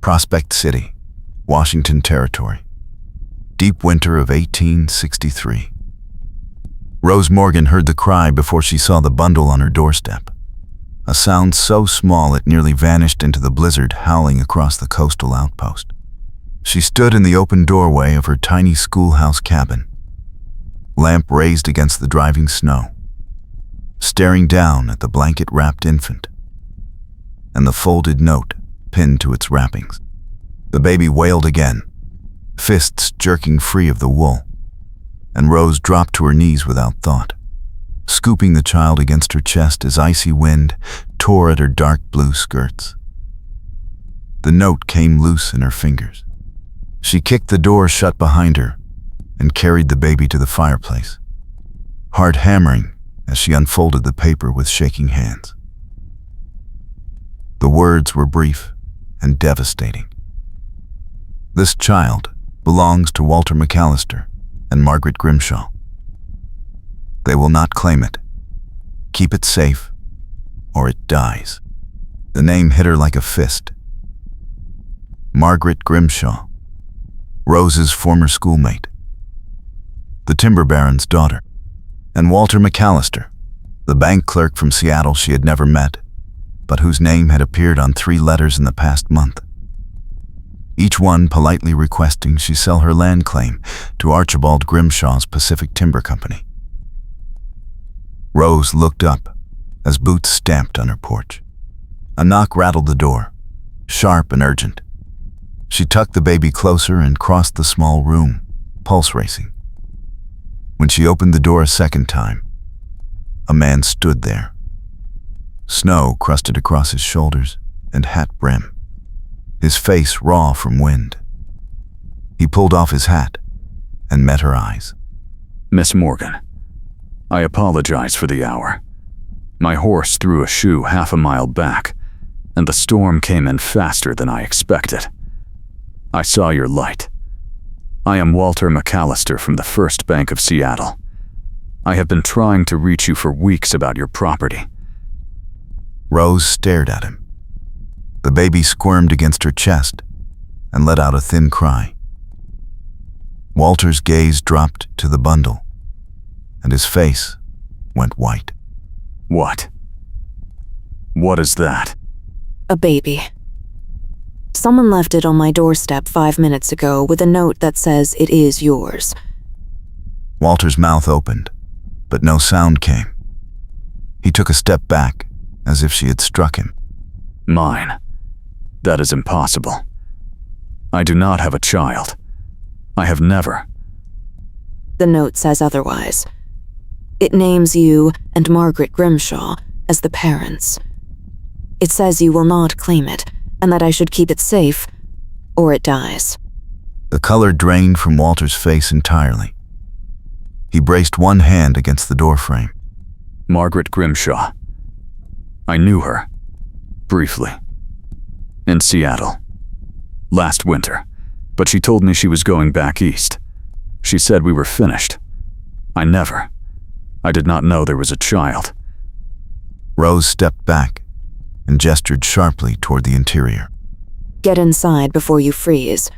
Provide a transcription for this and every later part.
Prospect City, Washington Territory. Deep winter of 1863. Rose Morgan heard the cry before she saw the bundle on her doorstep. A sound so small it nearly vanished into the blizzard howling across the coastal outpost. She stood in the open doorway of her tiny schoolhouse cabin, lamp raised against the driving snow, staring down at the blanket-wrapped infant and the folded note pinned to its wrappings. The baby wailed again, fists jerking free of the wool, and Rose dropped to her knees without thought, scooping the child against her chest as icy wind tore at her dark blue skirts. The note came loose in her fingers. She kicked the door shut behind her and carried the baby to the fireplace, heart hammering as she unfolded the paper with shaking hands. The words were brief and devastating. This child belongs to Walter McAllister and Margaret Grimshaw. They will not claim it. Keep it safe, or it dies. The name hit her like a fist. Margaret Grimshaw, Rose's former schoolmate, the timber baron's daughter, and Walter McAllister, the bank clerk from Seattle she had never met, but whose name had appeared on 3 letters in the past month. Each one politely requesting she sell her land claim to Archibald Grimshaw's Pacific Timber Company. Rose looked up as boots stamped on her porch. A knock rattled the door, sharp and urgent. She tucked the baby closer and crossed the small room, pulse racing. When she opened the door a second time, a man stood there. Snow crusted across his shoulders and hat brim, his face raw from wind. He pulled off his hat and met her eyes. Miss Morgan, I apologize for the hour. My horse threw a shoe half a mile back, and the storm came in faster than I expected. I saw your light. I am Walter McAllister from the First Bank of Seattle. I have been trying to reach you for weeks about your property. Rose stared at him. The baby squirmed against her chest and let out a thin cry. Walter's gaze dropped to the bundle, and his face went white. What? What is that? A baby. Someone left it on my doorstep 5 minutes ago with a note that says it is yours. Walter's mouth opened, but no sound came. He took a step back, as if she had struck him. Mine. That is impossible. I do not have a child. I have never. The note says otherwise. It names you and Margaret Grimshaw as the parents. It says you will not claim it, and that I should keep it safe, or it dies. The color drained from Walter's face entirely. He braced one hand against the doorframe. Margaret Grimshaw. I knew her, briefly, in Seattle, last winter, but she told me she was going back east. She said we were finished. I did not know there was a child. Rose stepped back and gestured sharply toward the interior. Get inside before you freeze.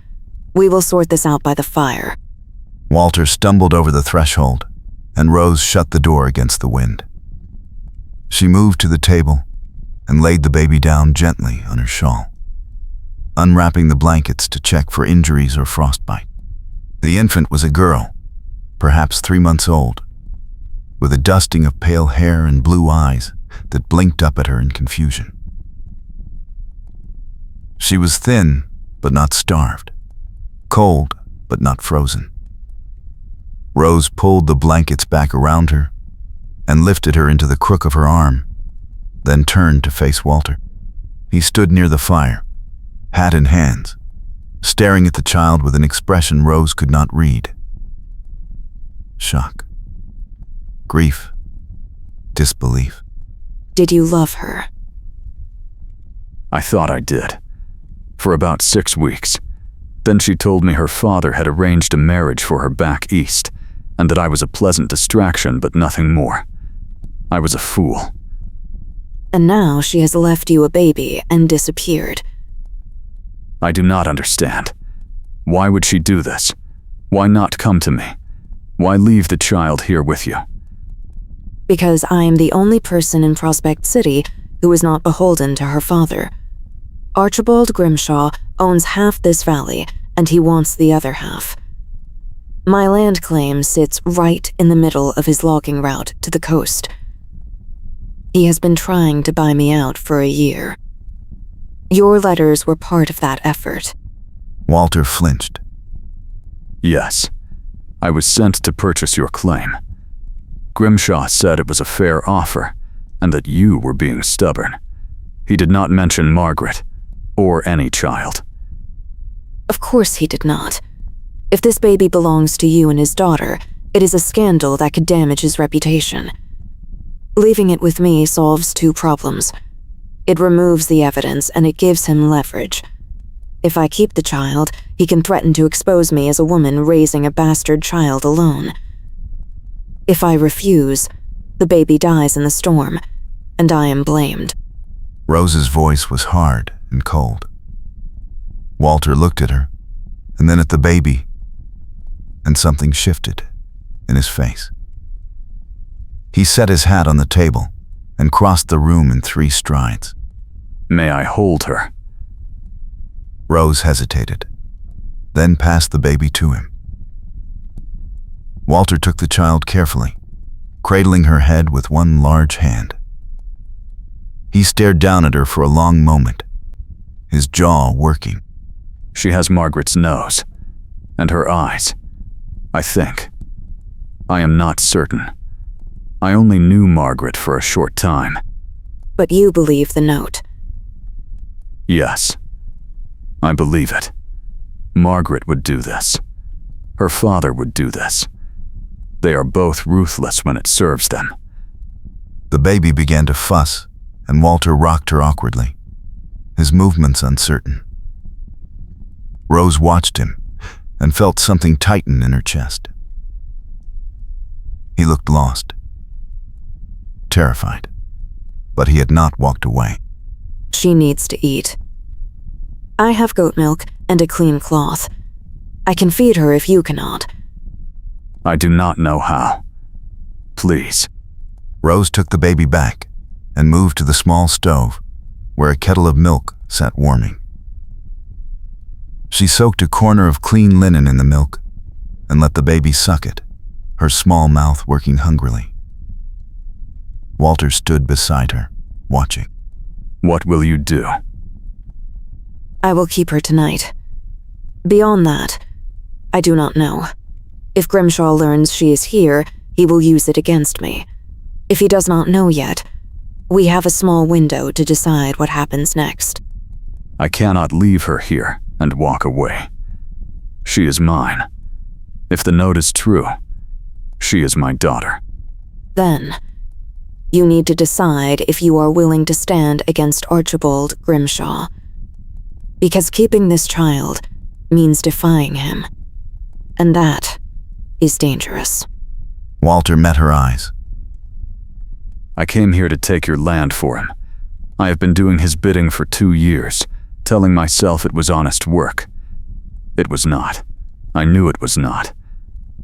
We will sort this out by the fire. Walter stumbled over the threshold, and Rose shut the door against the wind. She moved to the table and laid the baby down gently on her shawl, unwrapping the blankets to check for injuries or frostbite. The infant was a girl, perhaps 3 months old, with a dusting of pale hair and blue eyes that blinked up at her in confusion. She was thin, but not starved, cold, but not frozen. Rose pulled the blankets back around her and lifted her into the crook of her arm, then turned to face Walter. He stood near the fire, hat in hands, staring at the child with an expression Rose could not read. Shock, grief, disbelief. Did you love her? I thought I did, for about 6 weeks. Then she told me her father had arranged a marriage for her back east, and that I was a pleasant distraction but nothing more. I was a fool. And now she has left you a baby and disappeared. I do not understand. Why would she do this? Why not come to me? Why leave the child here with you? Because I am the only person in Prospect City who is not beholden to her father. Archibald Grimshaw owns half this valley, and he wants the other half. My land claim sits right in the middle of his logging route to the coast. He has been trying to buy me out for a year. Your letters were part of that effort. Walter flinched. Yes, I was sent to purchase your claim. Grimshaw said it was a fair offer, and that you were being stubborn. He did not mention Margaret, or any child. Of course he did not. If this baby belongs to you and his daughter, it is a scandal that could damage his reputation. Leaving it with me solves two problems. It removes the evidence and it gives him leverage. If I keep the child, he can threaten to expose me as a woman raising a bastard child alone. If I refuse, the baby dies in the storm, and I am blamed. Rose's voice was hard and cold. Walter looked at her, and then at the baby, and something shifted in his face. He set his hat on the table and crossed the room in 3 strides. May I hold her? Rose hesitated, then passed the baby to him. Walter took the child carefully, cradling her head with one large hand. He stared down at her for a long moment, his jaw working. She has Margaret's nose, and her eyes, I think. I am not certain. I only knew Margaret for a short time. But you believe the note. Yes, I believe it. Margaret would do this. Her father would do this. They are both ruthless when it serves them. The baby began to fuss, and Walter rocked her awkwardly, his movements uncertain. Rose watched him and felt something tighten in her chest. He looked lost, terrified, but he had not walked away. She needs to eat. I have goat milk and a clean cloth. I can feed her if you cannot. I do not know how. Please. Rose took the baby back and moved to the small stove where a kettle of milk sat warming. She soaked a corner of clean linen in the milk and let the baby suck it, her small mouth working hungrily. Walter stood beside her, watching. What will you do? I will keep her tonight. Beyond that, I do not know. If Grimshaw learns she is here, he will use it against me. If he does not know yet, we have a small window to decide what happens next. I cannot leave her here and walk away. She is mine. If the note is true, she is my daughter. Then, you need to decide if you are willing to stand against Archibald Grimshaw. Because keeping this child means defying him. And that is dangerous. Walter met her eyes. I came here to take your land for him. I have been doing his bidding for 2 years, telling myself it was honest work. It was not. I knew it was not.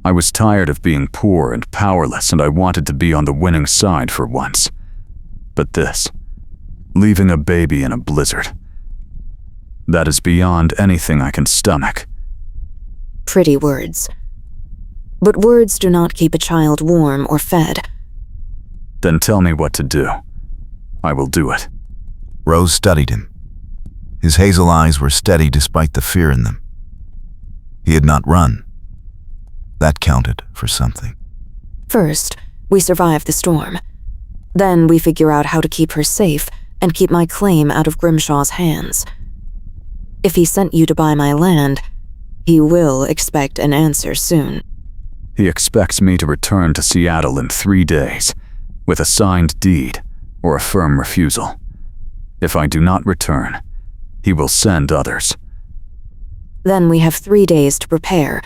I was tired of being poor and powerless, and I wanted to be on the winning side for once. But this, leaving a baby in a blizzard, that is beyond anything I can stomach. Pretty words. But words do not keep a child warm or fed. Then tell me what to do. I will do it. Rose studied him. His hazel eyes were steady despite the fear in them. He had not run. That counted for something. First, we survive the storm. Then we figure out how to keep her safe and keep my claim out of Grimshaw's hands. If he sent you to buy my land, he will expect an answer soon. He expects me to return to Seattle in 3 days, with a signed deed or a firm refusal. If I do not return, he will send others. Then we have 3 days to prepare.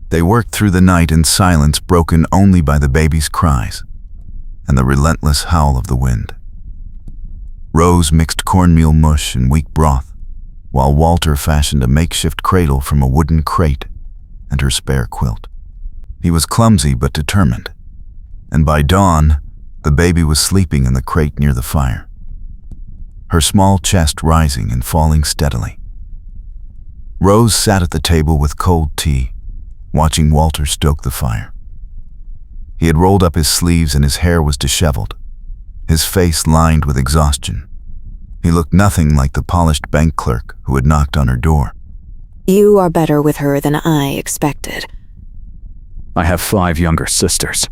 They worked through the night in silence broken only by the baby's cries and the relentless howl of the wind. Rose mixed cornmeal mush and weak broth while Walter fashioned a makeshift cradle from a wooden crate and her spare quilt. He was clumsy but determined, and by dawn, the baby was sleeping in the crate near the fire, her small chest rising and falling steadily. Rose sat at the table with cold tea, watching Walter stoke the fire. He had rolled up his sleeves and his hair was disheveled, his face lined with exhaustion. He looked nothing like the polished bank clerk who had knocked on her door. You are better with her than I expected. I have 5 younger sisters.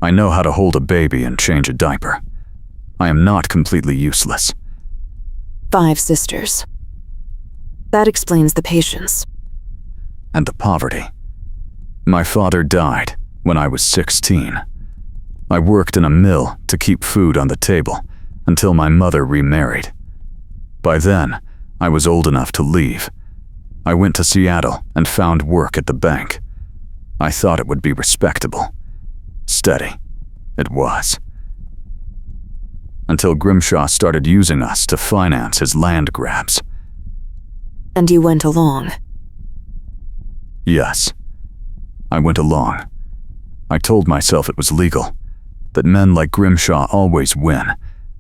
I know how to hold a baby and change a diaper. I am not completely useless. 5 sisters. That explains the patience. And the poverty. My father died when I was 16. I worked in a mill to keep food on the table until my mother remarried. By then, I was old enough to leave. I went to Seattle and found work at the bank. I thought it would be respectable. Steady. It was. Until Grimshaw started using us to finance his land grabs. And you went along? Yes. I went along. I told myself it was legal, that men like Grimshaw always win,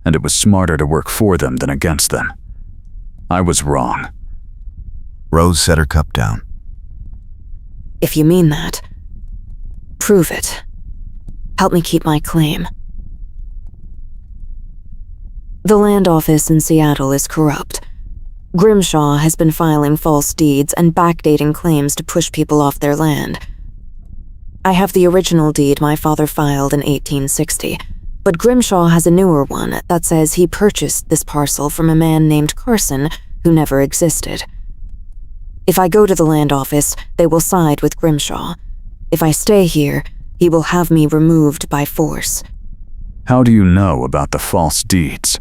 and it was smarter to work for them than against them. I was wrong. Rose set her cup down. If you mean that, prove it. Help me keep my claim. The land office in Seattle is corrupt. Grimshaw has been filing false deeds and backdating claims to push people off their land. I have the original deed my father filed in 1860, but Grimshaw has a newer one that says he purchased this parcel from a man named Carson who never existed. If I go to the land office, they will side with Grimshaw. If I stay here, he will have me removed by force. How do you know about the false deeds?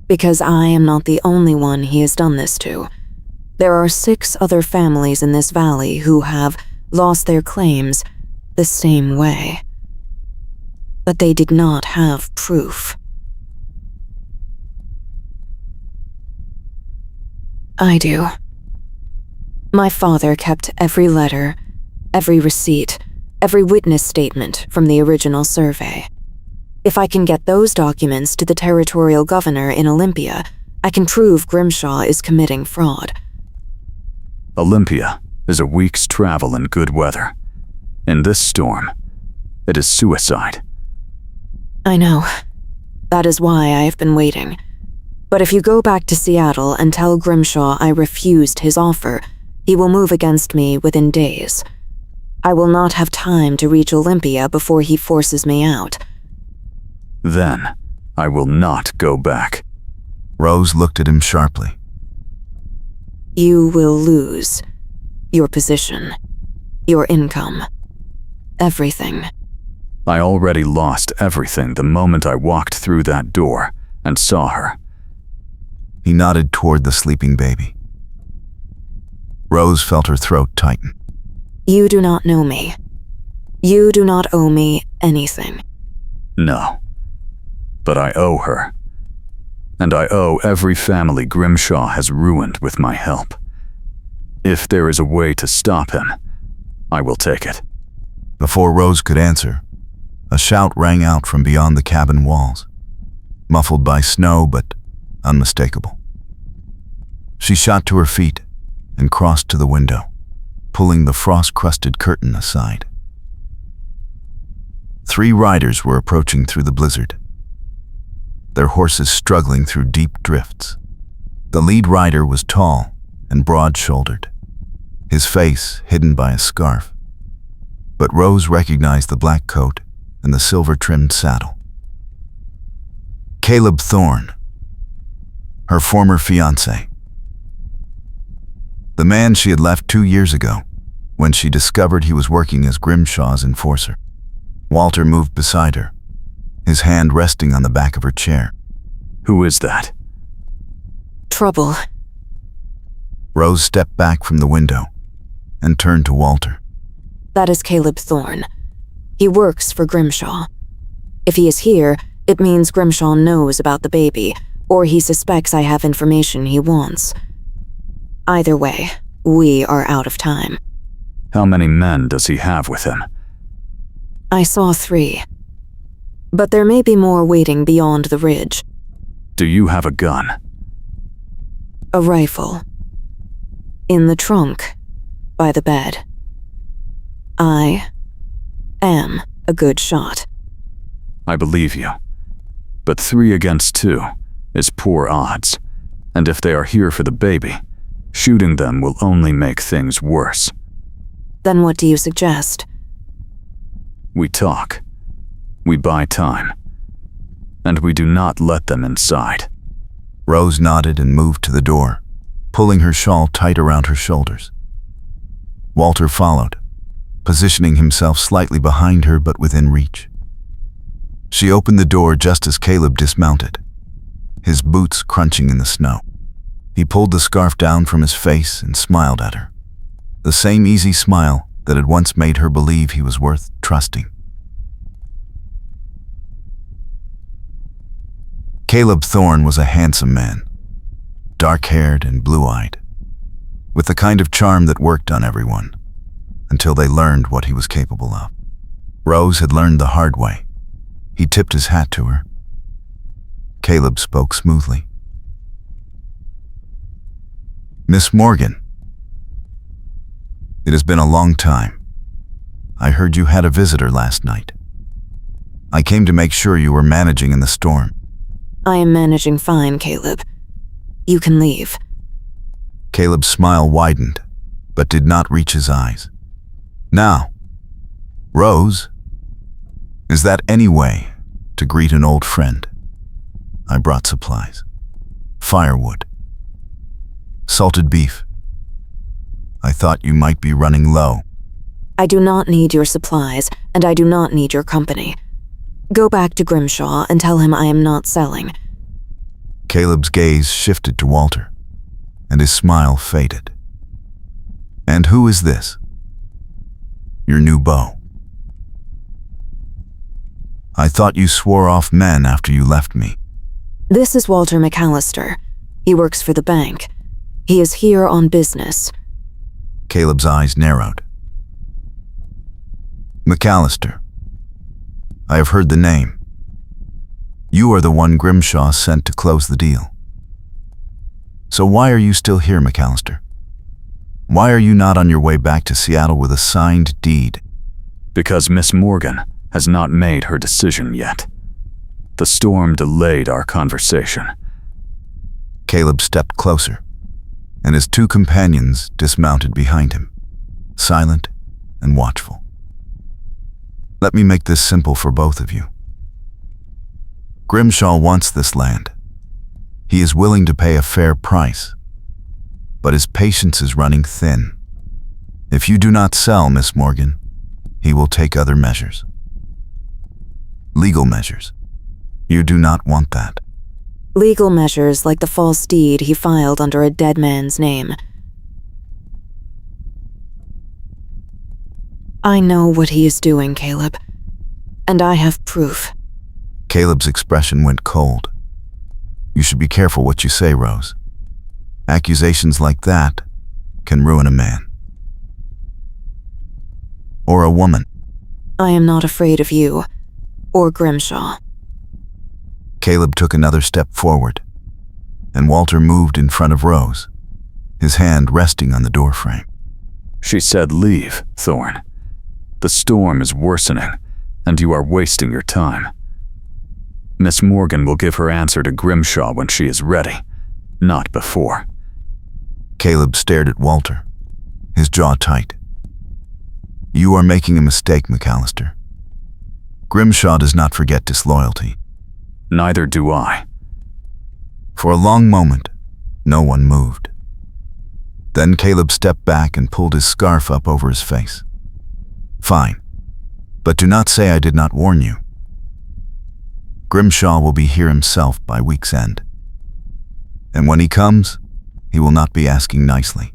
Because I am not the only one he has done this to. There are 6 other families in this valley who have lost their claims the same way. But they did not have proof. I do. My father kept every letter, every receipt, every witness statement from the original survey. If I can get those documents to the territorial governor in Olympia, I can prove Grimshaw is committing fraud. Olympia is a week's travel in good weather. In this storm, it is suicide. I know. That is why I have been waiting. But if you go back to Seattle and tell Grimshaw I refused his offer, he will move against me within days. I will not have time to reach Olympia before he forces me out. Then, I will not go back. Rose looked at him sharply. You will lose your position, your income, everything. I already lost everything the moment I walked through that door and saw her. He nodded toward the sleeping baby. Rose felt her throat tighten. You do not know me. You do not owe me anything. No. But I owe her. And I owe every family Grimshaw has ruined with my help. If there is a way to stop him, I will take it. Before Rose could answer, a shout rang out from beyond the cabin walls, muffled by snow but unmistakable. She shot to her feet and crossed to the window, pulling the frost-crusted curtain aside. 3 riders were approaching through the blizzard, their horses struggling through deep drifts. The lead rider was tall and broad-shouldered, his face hidden by a scarf. But Rose recognized the black coat and the silver-trimmed saddle. Caleb Thorne, her former fiancé. The man she had left 2 years ago, when she discovered he was working as Grimshaw's enforcer. Walter moved beside her, his hand resting on the back of her chair. Who is that? Trouble. Rose stepped back from the window and turned to Walter. That is Caleb Thorne. He works for Grimshaw. If he is here, it means Grimshaw knows about the baby, or he suspects I have information he wants. Either way, we are out of time. How many men does he have with him? I saw 3. But there may be more waiting beyond the ridge. Do you have a gun? A rifle. In the trunk, by the bed. I am a good shot. I believe you. But 3 against 2 is poor odds, and if they are here for the baby, shooting them will only make things worse. Then what do you suggest? We talk. We buy time. And we do not let them inside. Rose nodded and moved to the door, pulling her shawl tight around her shoulders. Walter followed, positioning himself slightly behind her but within reach. She opened the door just as Caleb dismounted, his boots crunching in the snow. He pulled the scarf down from his face and smiled at her, the same easy smile that had once made her believe he was worth trusting. Caleb Thorne was a handsome man, dark-haired and blue-eyed, with the kind of charm that worked on everyone, until they learned what he was capable of. Rose had learned the hard way. He tipped his hat to her. Caleb spoke smoothly. "Miss Morgan, it has been a long time. I heard you had a visitor last night. I came to make sure you were managing in the storm." I am managing fine, Caleb. You can leave. Caleb's smile widened, but did not reach his eyes. "Now, Rose, is that any way to greet an old friend? I brought supplies. Firewood. Salted beef. I thought you might be running low." I do not need your supplies, and I do not need your company. Go back to Grimshaw and tell him I am not selling. Caleb's gaze shifted to Walter, and his smile faded. "And who is this?" "Your new beau. I thought you swore off men after you left me." This is Walter McAllister. He works for the bank. He is here on business. Caleb's eyes narrowed. "McAllister. I have heard the name. You are the one Grimshaw sent to close the deal. So why are you still here, McAllister? Why are you not on your way back to Seattle with a signed deed?" Because Miss Morgan has not made her decision yet. The storm delayed our conversation. Caleb stepped closer, and his 2 companions dismounted behind him, silent and watchful. "Let me make this simple for both of you. Grimshaw wants this land. He is willing to pay a fair price, but his patience is running thin. If you do not sell, Miss Morgan, he will take other measures. Legal measures. You do not want that." Legal measures like the false deed he filed under a dead man's name. I know what he is doing, Caleb, and I have proof. Caleb's expression went cold. "You should be careful what you say, Rose. Accusations like that can ruin a man. Or a woman." I am not afraid of you, or Grimshaw. Caleb took another step forward, and Walter moved in front of Rose, his hand resting on the doorframe. She said, "Leave, Thorne. The storm is worsening, and you are wasting your time. Miss Morgan will give her answer to Grimshaw when she is ready, not before." Caleb stared at Walter, his jaw tight. "You are making a mistake, McAllister. Grimshaw does not forget disloyalty." Neither do I. For a long moment, no one moved. Then Caleb stepped back and pulled his scarf up over his face. "Fine, but do not say I did not warn you. Grimshaw will be here himself by week's end. And when he comes, he will not be asking nicely."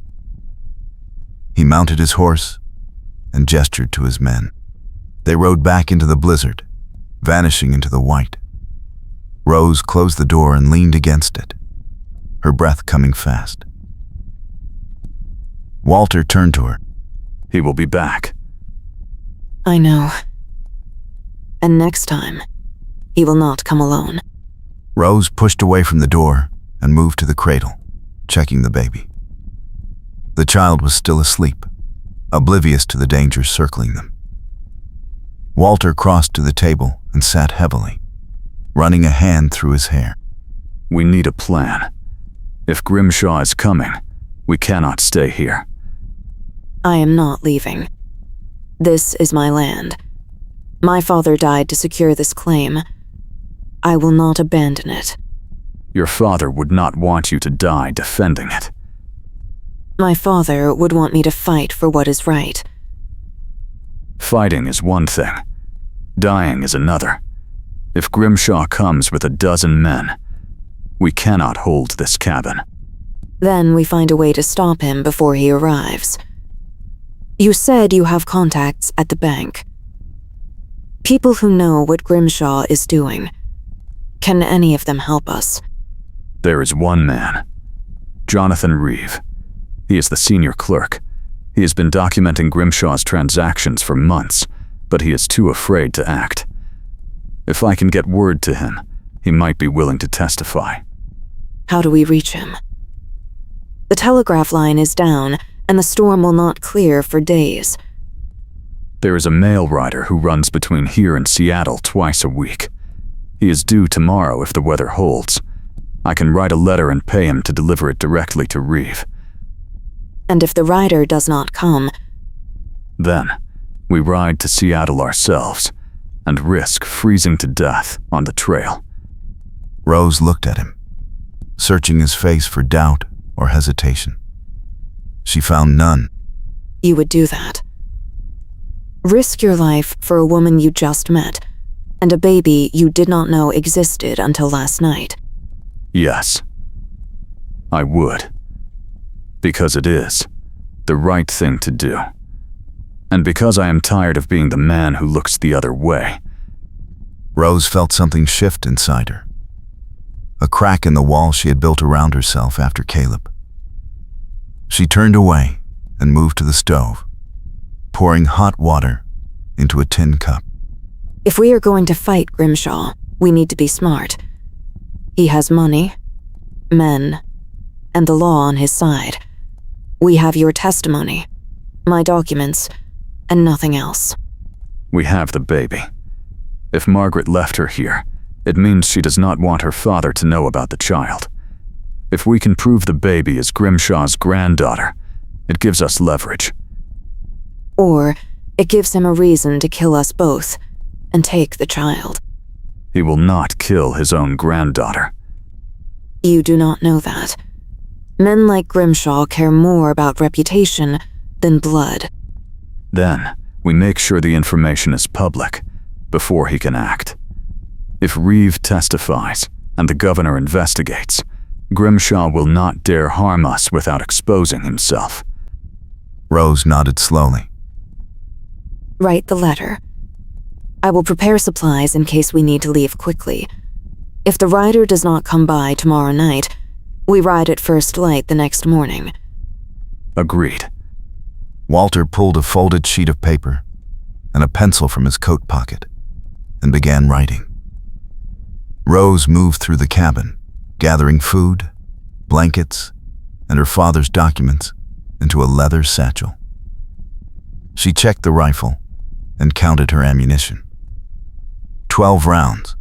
He mounted his horse and gestured to his men. They rode back into the blizzard, vanishing into the white. Rose closed the door and leaned against it, her breath coming fast. Walter turned to her. He will be back. I know. And next time, he will not come alone. Rose pushed away from the door and moved to the cradle, checking the baby. The child was still asleep, oblivious to the dangers circling them. Walter crossed to the table and sat heavily, running a hand through his hair. We need a plan. If Grimshaw is coming, we cannot stay here. I am not leaving. This is my land. My father died to secure this claim. I will not abandon it. Your father would not want you to die defending it. My father would want me to fight for what is right. Fighting is one thing. Dying is another. If Grimshaw comes with 12 men, we cannot hold this cabin. Then we find a way to stop him before he arrives. You said you have contacts at the bank. People who know what Grimshaw is doing. Can any of them help us? There is one man, Jonathan Reeve. He is the senior clerk. He has been documenting Grimshaw's transactions for months, but he is too afraid to act. If I can get word to him, he might be willing to testify. How do we reach him? The telegraph line is down, and the storm will not clear for days. There is a mail rider who runs between here and Seattle twice a week. He is due tomorrow if the weather holds. I can write a letter and pay him to deliver it directly to Reeve. And if the rider does not come, then we ride to Seattle ourselves and risk freezing to death on the trail. Rose looked at him, searching his face for doubt or hesitation. She found none. you would do that. Risk your life for a woman you just met, and a baby you did not know existed until last night. Yes, I would. Because it is the right thing to do. And because I am tired of being the man who looks the other way. Rose felt something shift inside her. A crack in the wall she had built around herself after Caleb. She turned away and moved to the stove, pouring hot water into a tin cup. If we are going to fight Grimshaw, we need to be smart. He has money, men, and the law on his side. We have your testimony, my documents, and nothing else. We have the baby. If Margaret left her here, it means she does not want her father to know about the child. If we can prove the baby is Grimshaw's granddaughter, it gives us leverage. Or it gives him a reason to kill us both and take the child. He will not kill his own granddaughter. You do not know that. Men like Grimshaw care more about reputation than blood. Then, we make sure the information is public before he can act. If Reeve testifies and the governor investigates, Grimshaw will not dare harm us without exposing himself. Rose nodded slowly. Write the letter. I will prepare supplies in case we need to leave quickly. If the rider does not come by tomorrow night, we ride at first light the next morning. Agreed. Walter pulled a folded sheet of paper and a pencil from his coat pocket and began writing. Rose moved through the cabin, gathering food, blankets, and her father's documents into a leather satchel. She checked the rifle and counted her ammunition. 12 rounds,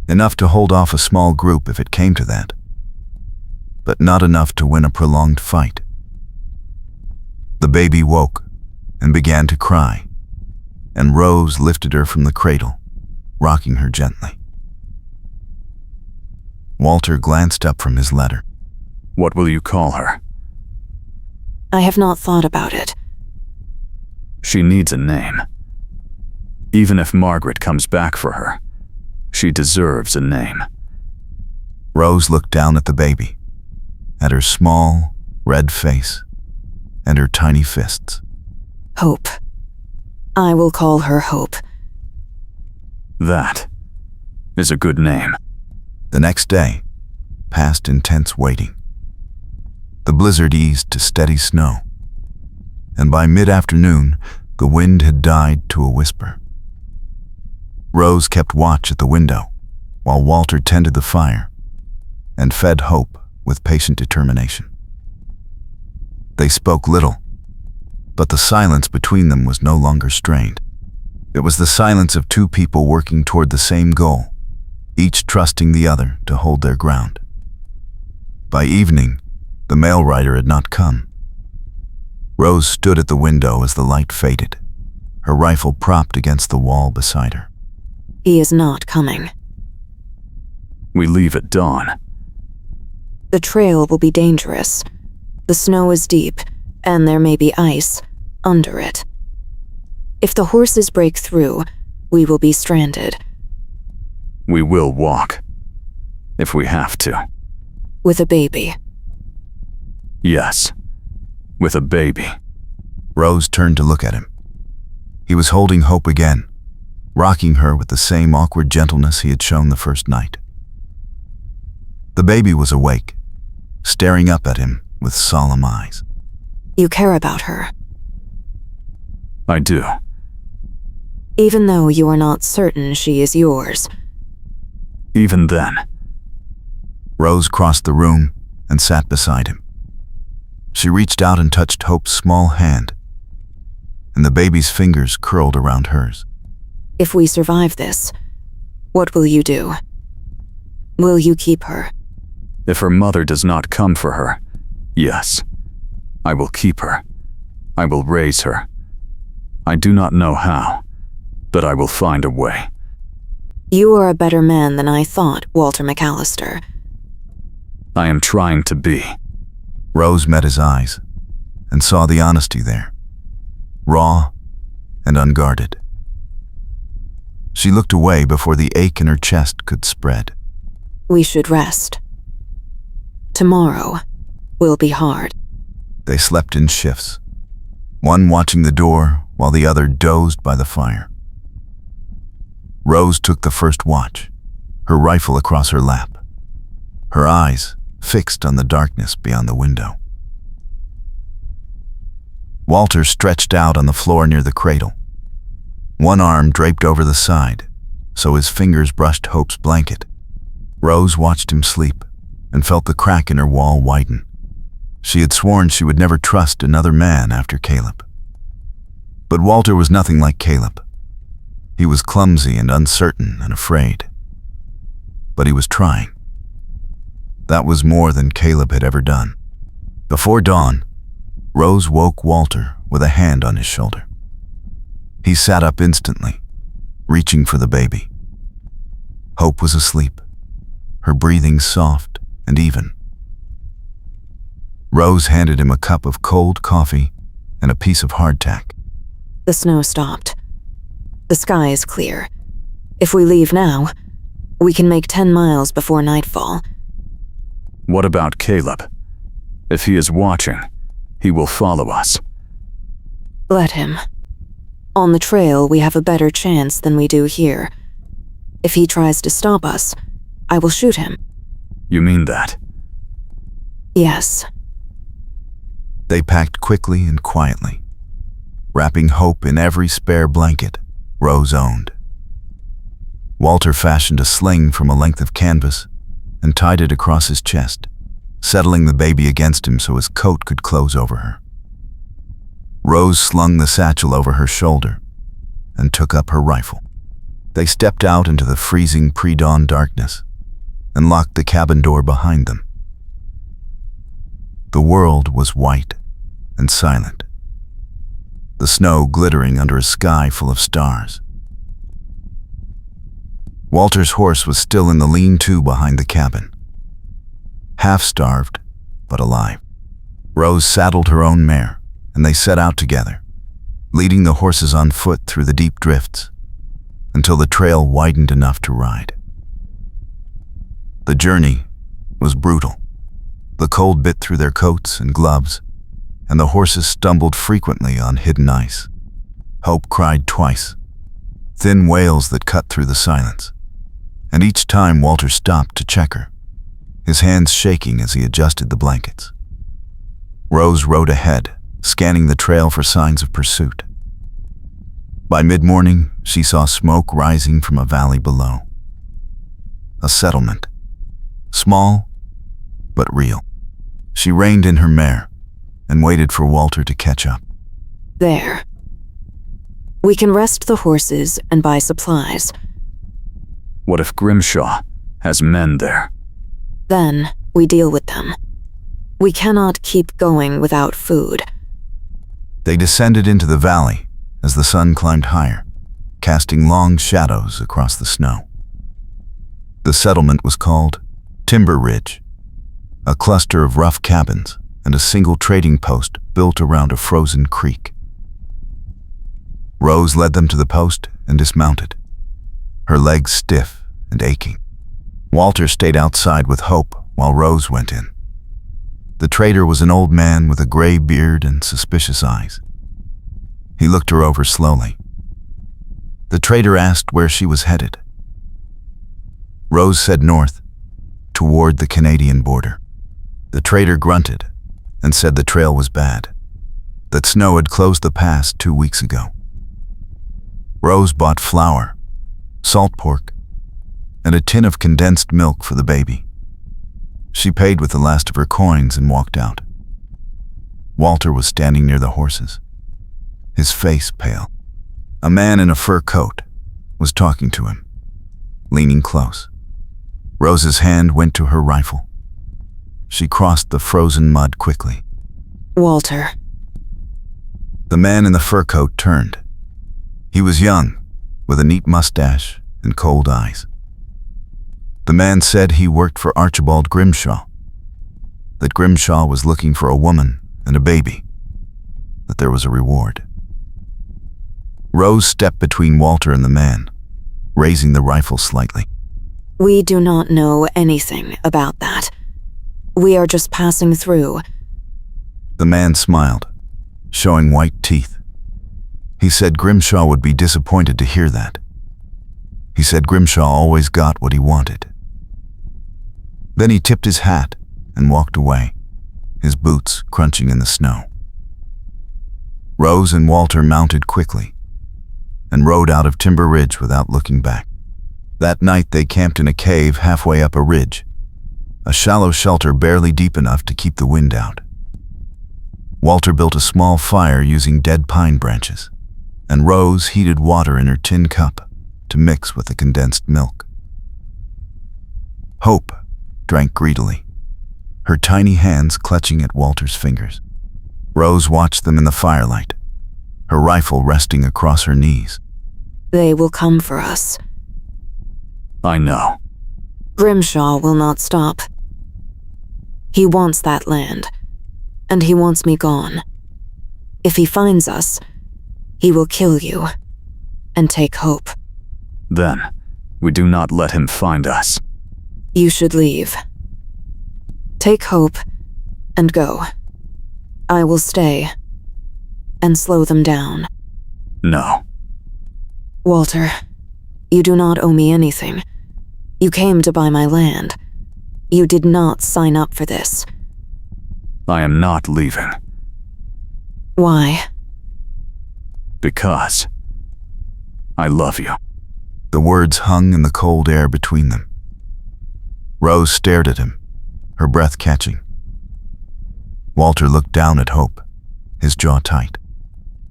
enough to hold off a small group if it came to that, but not enough to win a prolonged fight. The baby woke and began to cry, and Rose lifted her from the cradle, rocking her gently. Walter glanced up from his letter. What will you call her? I have not thought about it. She needs a name. Even if Margaret comes back for her, she deserves a name. Rose looked down at the baby, at her small, red face, and her tiny fists. Hope. I will call her Hope. That is a good name. The next day passed in tense waiting. The blizzard eased to steady snow, and by mid-afternoon, the wind had died to a whisper. Rose kept watch at the window, while Walter tended the fire and fed Hope with patient determination. They spoke little, but the silence between them was no longer strained. It was the silence of two people working toward the same goal, each trusting the other to hold their ground. By evening, the mail rider had not come. Rose stood at the window as the light faded, her rifle propped against the wall beside her. He is not coming. We leave at dawn. The trail will be dangerous. The snow is deep, and there may be ice under it. If the horses break through, we will be stranded. We will walk, if we have to. With a baby. Yes, with a baby. Rose turned to look at him. He was holding Hope again, rocking her with the same awkward gentleness he had shown the first night. The baby was awake, staring up at him with solemn eyes. You care about her. I do. Even though you are not certain she is yours. Even then. Rose crossed the room and sat beside him. She reached out and touched Hope's small hand, and the baby's fingers curled around hers. If we survive this, what will you do? Will you keep her? If her mother does not come for her, yes, I will keep her. I will raise her. I do not know how, but I will find a way. You are a better man than I thought, Walter McAllister. I am trying to be. Rose met his eyes and saw the honesty there, raw and unguarded. She looked away before the ache in her chest could spread. We should rest. Tomorrow will be hard. They slept in shifts, one watching the door while the other dozed by the fire. Rose took the first watch, her rifle across her lap, her eyes fixed on the darkness beyond the window. Walter stretched out on the floor near the cradle, one arm draped over the side, so his fingers brushed Hope's blanket. Rose watched him sleep and felt the crack in her wall widen. She had sworn she would never trust another man after Caleb. But Walter was nothing like Caleb. He was clumsy and uncertain and afraid. But he was trying. That was more than Caleb had ever done. Before dawn, Rose woke Walter with a hand on his shoulder. He sat up instantly, reaching for the baby. Hope was asleep, her breathing soft and even. Rose handed him a cup of cold coffee and a piece of hardtack. The snow stopped. The sky is clear. If we leave now, we can make 10 miles before nightfall. What about Caleb? If he is watching, he will follow us. Let him. On the trail, we have a better chance than we do here. If he tries to stop us, I will shoot him. You mean that? Yes. They packed quickly and quietly, wrapping Hope in every spare blanket Rose owned. Walter fashioned a sling from a length of canvas and tied it across his chest, settling the baby against him so his coat could close over her. Rose slung the satchel over her shoulder and took up her rifle. They stepped out into the freezing pre-dawn darkness and locked the cabin door behind them. The world was white and silent, the snow glittering under a sky full of stars. Walter's horse was still in the lean-to behind the cabin, half-starved but alive. Rose saddled her own mare, and they set out together, leading the horses on foot through the deep drifts until the trail widened enough to ride. The journey was brutal. The cold bit through their coats and gloves, and the horses stumbled frequently on hidden ice. Hope cried twice, thin wails that cut through the silence, and each time Walter stopped to check her, his hands shaking as he adjusted the blankets. Rose rode ahead, scanning the trail for signs of pursuit. By mid-morning, she saw smoke rising from a valley below. A settlement. Small, but real. She reined in her mare and waited for Walter to catch up. There. We can rest the horses and buy supplies. What if Grimshaw has men there? Then we deal with them. We cannot keep going without food. They descended into the valley as the sun climbed higher, casting long shadows across the snow. The settlement was called Timber Ridge, a cluster of rough cabins and a single trading post built around a frozen creek. Rose led them to the post and dismounted, her legs stiff and aching. Walter stayed outside with Hope while Rose went in. The trader was an old man with a gray beard and suspicious eyes. He looked her over slowly. The trader asked where she was headed. Rose said north, toward the Canadian border. The trader grunted and said the trail was bad, that snow had closed the pass 2 weeks ago. Rose bought flour, salt pork, and a tin of condensed milk for the baby. She paid with the last of her coins and walked out. Walter was standing near the horses, his face pale. A man in a fur coat was talking to him, leaning close. Rose's hand went to her rifle. She crossed the frozen mud quickly. Walter. The man in the fur coat turned. He was young, with a neat mustache and cold eyes. The man said he worked for Archibald Grimshaw, that Grimshaw was looking for a woman and a baby, that there was a reward. Rose stepped between Walter and the man, raising the rifle slightly. We do not know anything about that. We are just passing through. The man smiled, showing white teeth. He said Grimshaw would be disappointed to hear that. He said Grimshaw always got what he wanted. Then he tipped his hat and walked away, his boots crunching in the snow. Rose and Walter mounted quickly and rode out of Timber Ridge without looking back. That night they camped in a cave halfway up a ridge, a shallow shelter barely deep enough to keep the wind out. Walter built a small fire using dead pine branches, and Rose heated water in her tin cup to mix with the condensed milk. Hope drank greedily, her tiny hands clutching at Walter's fingers. Rose watched them in the firelight, her rifle resting across her knees. They will come for us. I know. Grimshaw will not stop. He wants that land, and he wants me gone. If he finds us, he will kill you and take Hope. Then, we do not let him find us. You should leave. Take Hope and go. I will stay and slow them down. No. Walter, you do not owe me anything. You came to buy my land. You did not sign up for this. I am not leaving. Why? Because I love you. The words hung in the cold air between them. Rose stared at him, her breath catching. Walter looked down at Hope, his jaw tight.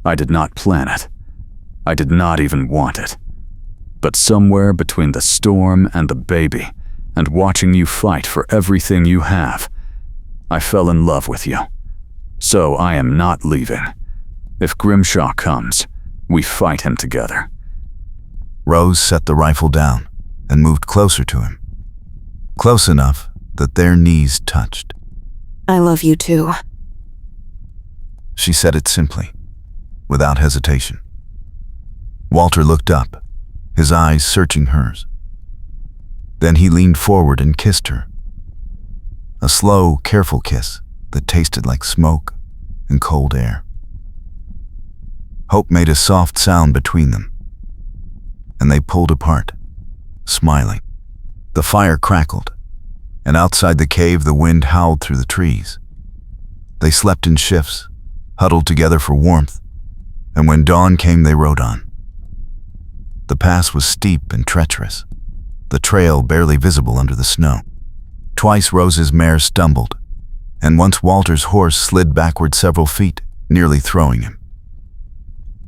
I did not plan it. I did not even want it. But somewhere between the storm and the baby, and watching you fight for everything you have, I fell in love with you. So I am not leaving. If Grimshaw comes, we fight him together. Rose set the rifle down and moved closer to him, close enough that their knees touched. I love you too. She said it simply, without hesitation. Walter looked up, his eyes searching hers. Then he leaned forward and kissed her. A slow, careful kiss that tasted like smoke and cold air. Hope made a soft sound between them, and they pulled apart, smiling. The fire crackled, and outside the cave the wind howled through the trees. They slept in shifts, huddled together for warmth, and when dawn came they rode on. The pass was steep and treacherous, the trail barely visible under the snow. Twice Rose's mare stumbled, and once Walter's horse slid backward several feet, nearly throwing him.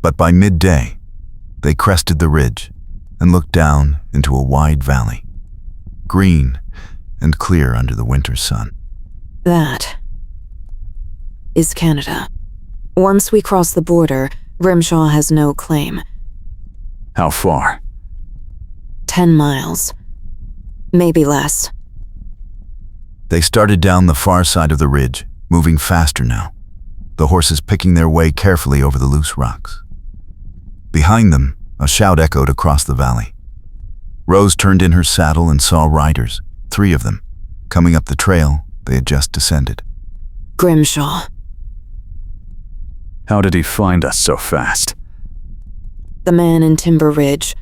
But by midday, they crested the ridge and looked down into a wide valley, green and clear under the winter sun. That is Canada. Once we cross the border, Grimshaw has no claim. How far? 10 miles. Maybe less. They started down the far side of the ridge, moving faster now, the horses picking their way carefully over the loose rocks. Behind them, a shout echoed across the valley. Rose turned in her saddle and saw riders, 3 of them, coming up the trail they had just descended. Grimshaw. How did he find us so fast? The man in Timber Ridge.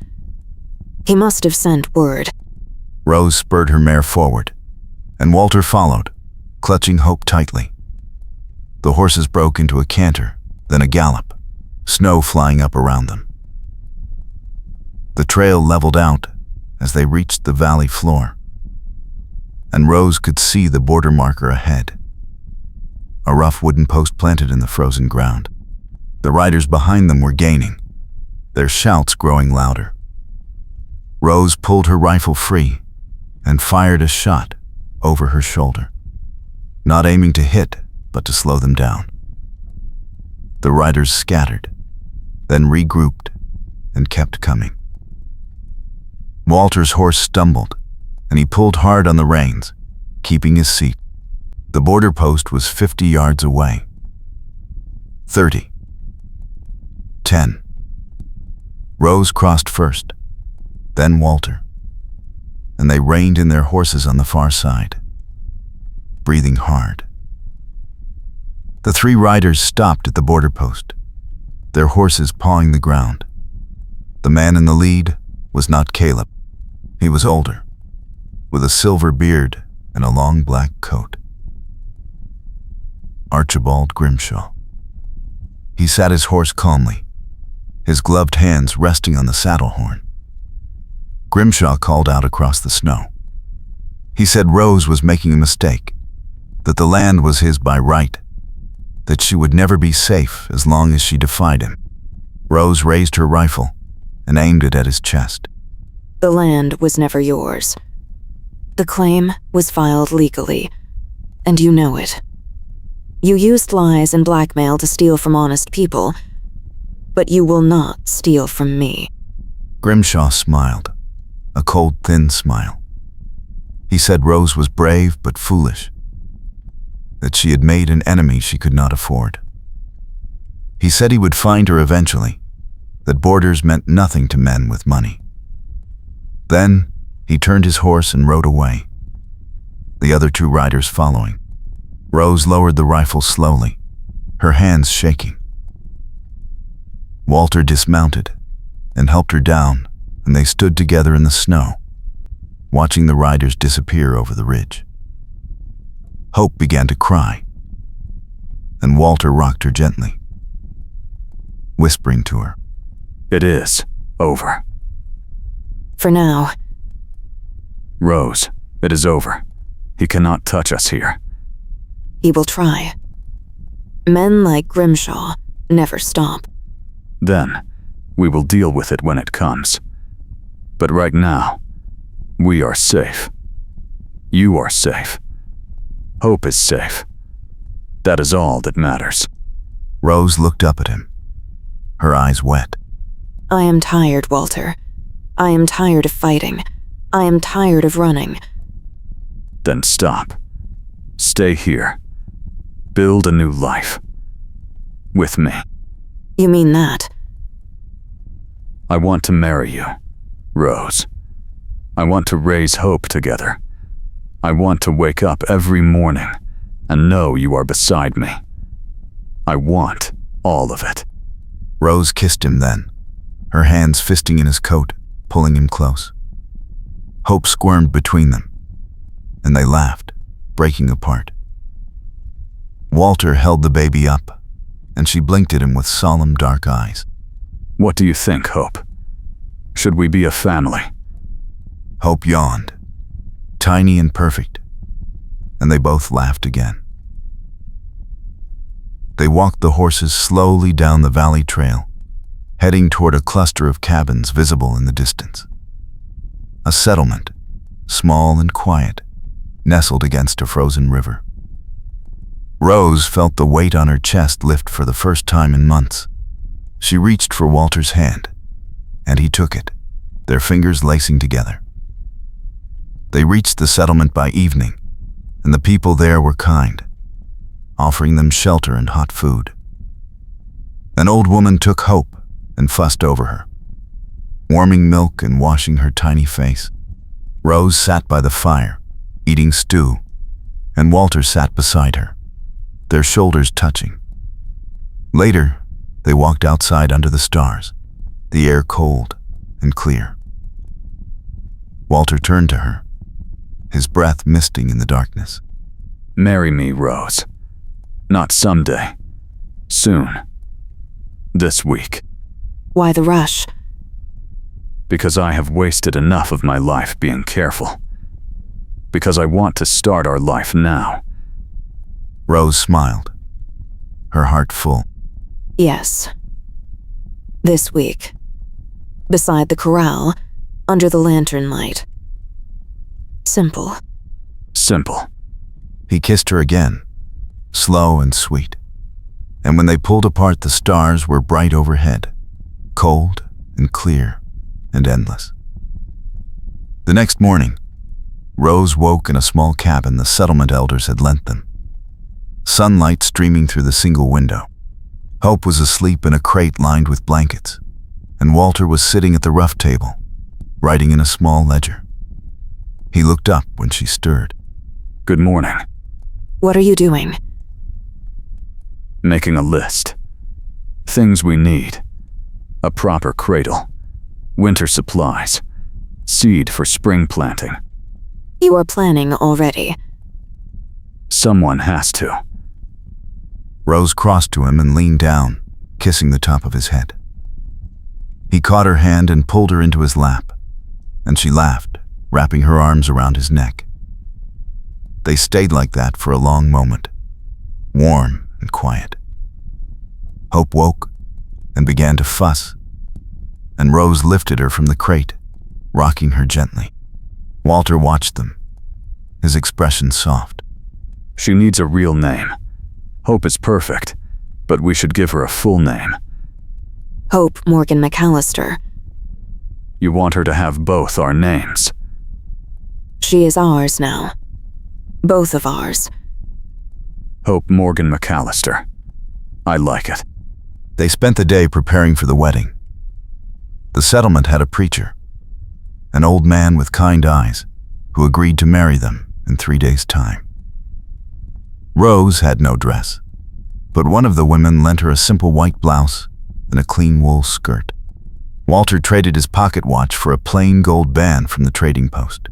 He must have sent word. Rose spurred her mare forward, and Walter followed, clutching Hope tightly. The horses broke into a canter, then a gallop, snow flying up around them. The trail leveled out as they reached the valley floor, and Rose could see the border marker ahead, a rough wooden post planted in the frozen ground. The riders behind them were gaining, their shouts growing louder. Rose pulled her rifle free and fired a shot over her shoulder, not aiming to hit, but to slow them down. The riders scattered, then regrouped and kept coming. Walter's horse stumbled, and he pulled hard on the reins, keeping his seat. The border post was 50 yards away. 30. 10. Rose crossed first, then Walter, and they reined in their horses on the far side, breathing hard. The 3 riders stopped at the border post, their horses pawing the ground. The man in the lead was not Caleb. He was older, with a silver beard and a long black coat. Archibald Grimshaw. He sat his horse calmly, his gloved hands resting on the saddle horn. Grimshaw called out across the snow. He said Rose was making a mistake, that the land was his by right, that she would never be safe as long as she defied him. Rose raised her rifle and aimed it at his chest. The land was never yours. The claim was filed legally, and you know it. You used lies and blackmail to steal from honest people, but you will not steal from me. Grimshaw smiled, a cold, thin smile. He said Rose was brave but foolish, that she had made an enemy she could not afford. He said he would find her eventually, that borders meant nothing to men with money. Then he turned his horse and rode away, the other 2 riders following. Rose lowered the rifle slowly, her hands shaking. Walter dismounted and helped her down, and they stood together in the snow, watching the riders disappear over the ridge. Hope began to cry, and Walter rocked her gently, whispering to her, It is over. For now. Rose, it is over. He cannot touch us here. He will try. Men like Grimshaw never stop. Then, we will deal with it when it comes. But right now, we are safe. You are safe. Hope is safe. That is all that matters. Rose looked up at him, her eyes wet. I am tired, Walter. I am tired of fighting. I am tired of running. Then stop. Stay here. Build a new life. With me. You mean that? I want to marry you, Rose. I want to raise Hope together. I want to wake up every morning and know you are beside me. I want all of it. Rose kissed him then, her hands fisting in his coat, pulling him close. Hope squirmed between them, and they laughed, breaking apart. Walter held the baby up, and she blinked at him with solemn dark eyes. What do you think, Hope? Should we be a family? Hope yawned, tiny and perfect, and they both laughed again. They walked the horses slowly down the valley trail, heading toward a cluster of cabins visible in the distance. A settlement, small and quiet, nestled against a frozen river. Rose felt the weight on her chest lift for the first time in months. She reached for Walter's hand, and he took it, their fingers lacing together. They reached the settlement by evening, and the people there were kind, offering them shelter and hot food. An old woman took Hope and fussed over her, warming milk and washing her tiny face. Rose sat by the fire, eating stew, and Walter sat beside her, their shoulders touching. Later, they walked outside under the stars, the air cold and clear. Walter turned to her, his breath misting in the darkness. Marry me, Rose. Not someday. Soon. This week. Why the rush? Because I have wasted enough of my life being careful. Because I want to start our life now. Rose smiled, her heart full. Yes. This week. Beside the corral, under the lantern light. Simple. Simple. He kissed her again, slow and sweet. And when they pulled apart, the stars were bright overhead, cold and clear and endless. The next morning, Rose woke in a small cabin the settlement elders had lent them. Sunlight streaming through the single window. Hope was asleep in a crate lined with blankets, and Walter was sitting at the rough table, writing in a small ledger. He looked up when she stirred. Good morning. What are you doing? Making a list. Things we need. A proper cradle. Winter supplies. Seed for spring planting. You are planning already. Someone has to. Rose crossed to him and leaned down, kissing the top of his head. He caught her hand and pulled her into his lap, and she laughed, wrapping her arms around his neck. They stayed like that for a long moment, warm and quiet. Hope woke and began to fuss, and Rose lifted her from the crate, rocking her gently. Walter watched them, his expression soft. She needs a real name. Hope is perfect, but we should give her a full name. Hope Morgan McAllister. You want her to have both our names. She is ours now. Both of ours. Hope Morgan McAllister. I like it. They spent the day preparing for the wedding. The settlement had a preacher, an old man with kind eyes, who agreed to marry them in 3 days' time. Rose had no dress, but one of the women lent her a simple white blouse and a clean wool skirt. Walter traded his pocket watch for a plain gold band from the trading post.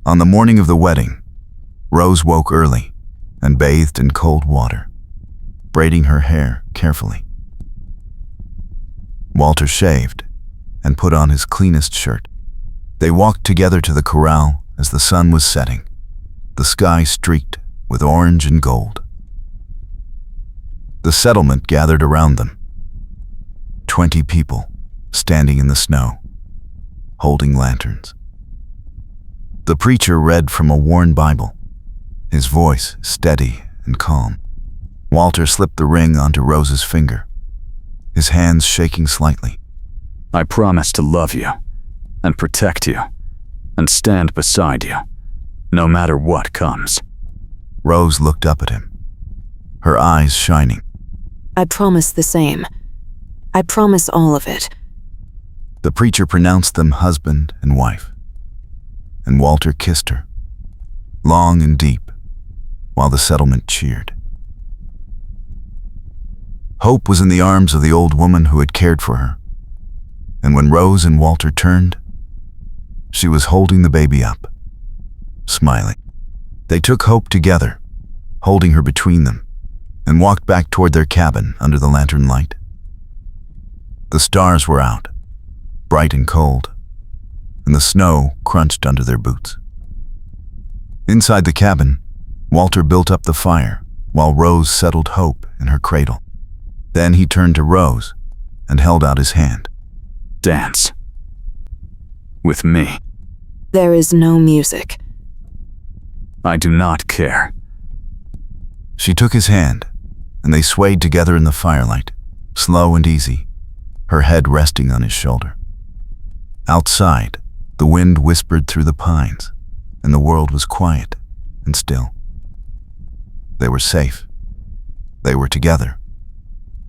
On the morning of the wedding, Rose woke early and bathed in cold water, braiding her hair carefully. Walter shaved and put on his cleanest shirt. They walked together to the corral as the sun was setting, the sky streaked with orange and gold. The settlement gathered around them. 20 people standing in the snow, holding lanterns. The preacher read from a worn Bible, his voice steady and calm. Walter slipped the ring onto Rose's finger, his hands shaking slightly. I promise to love you, and protect you, and stand beside you, no matter what comes. Rose looked up at him, her eyes shining. I promise the same. I promise all of it. The preacher pronounced them husband and wife, and Walter kissed her, long and deep, while the settlement cheered. Hope was in the arms of the old woman who had cared for her, and when Rose and Walter turned, she was holding the baby up, smiling. They took Hope together, holding her between them, and walked back toward their cabin under the lantern light. The stars were out, bright and cold, and the snow crunched under their boots. Inside the cabin, Walter built up the fire while Rose settled Hope in her cradle. Then he turned to Rose and held out his hand. Dance. With me. There is no music. I do not care. She took his hand, and they swayed together in the firelight, slow and easy, her head resting on his shoulder. Outside, the wind whispered through the pines, and the world was quiet and still. They were safe. They were together.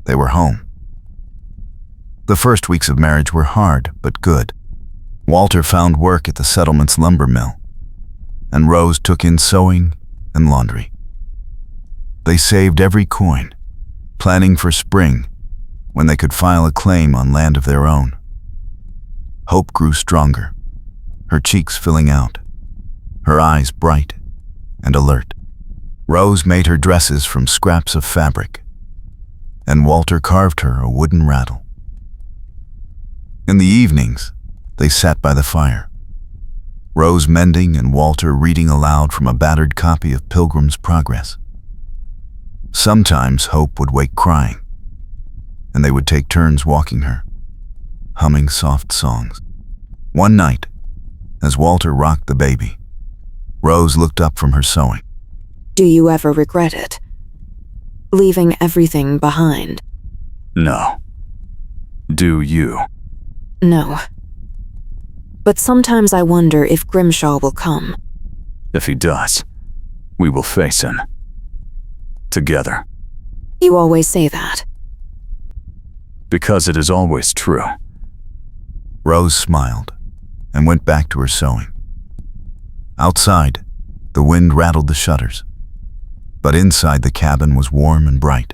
They were home. The first weeks of marriage were hard but good. Walter found work at the settlement's lumber mill, and Rose took in sewing and laundry. They saved every coin, planning for spring when they could file a claim on land of their own. Hope grew stronger, her cheeks filling out, her eyes bright and alert. Rose made her dresses from scraps of fabric, and Walter carved her a wooden rattle. In the evenings, they sat by the fire, Rose mending and Walter reading aloud from a battered copy of Pilgrim's Progress. Sometimes Hope would wake crying, and they would take turns walking her, humming soft songs. One night, as Walter rocked the baby, Rose looked up from her sewing. Do you ever regret it? Leaving everything behind? No. Do you? No. But sometimes I wonder if Grimshaw will come. If he does, we will face him. Together. You always say that. Because it is always true. Rose smiled and went back to her sewing. Outside, the wind rattled the shutters, but inside the cabin was warm and bright.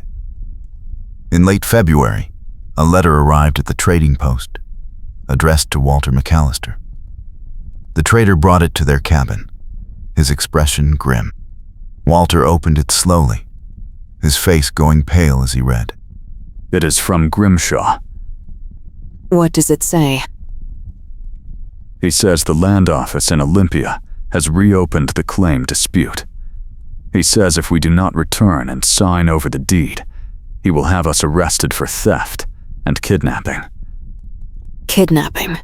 In late February, a letter arrived at the trading post, addressed to Walter McAllister. The trader brought it to their cabin, his expression grim. Walter opened it slowly, his face going pale as he read. It is from Grimshaw. What does it say? He says the land office in Olympia has reopened the claim dispute. He says if we do not return and sign over the deed, he will have us arrested for theft and kidnapping. Kidnapping?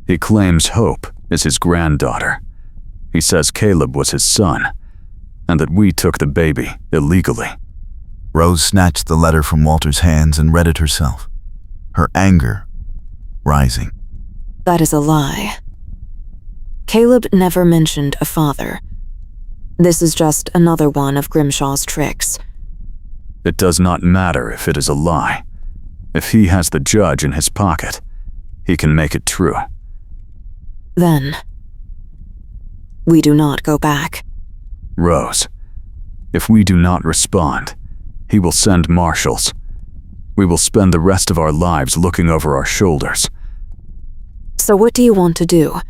He claims Hope is his granddaughter. He says Caleb was his son, and that we took the baby illegally. Rose snatched the letter from Walter's hands and read it herself, her anger rising. That is a lie. Caleb never mentioned a father. This is just another one of Grimshaw's tricks. It does not matter if it is a lie. If he has the judge in his pocket, he can make it true. Then, we do not go back. Rose, if we do not respond, he will send marshals. We will spend the rest of our lives looking over our shoulders. So what do you want to do?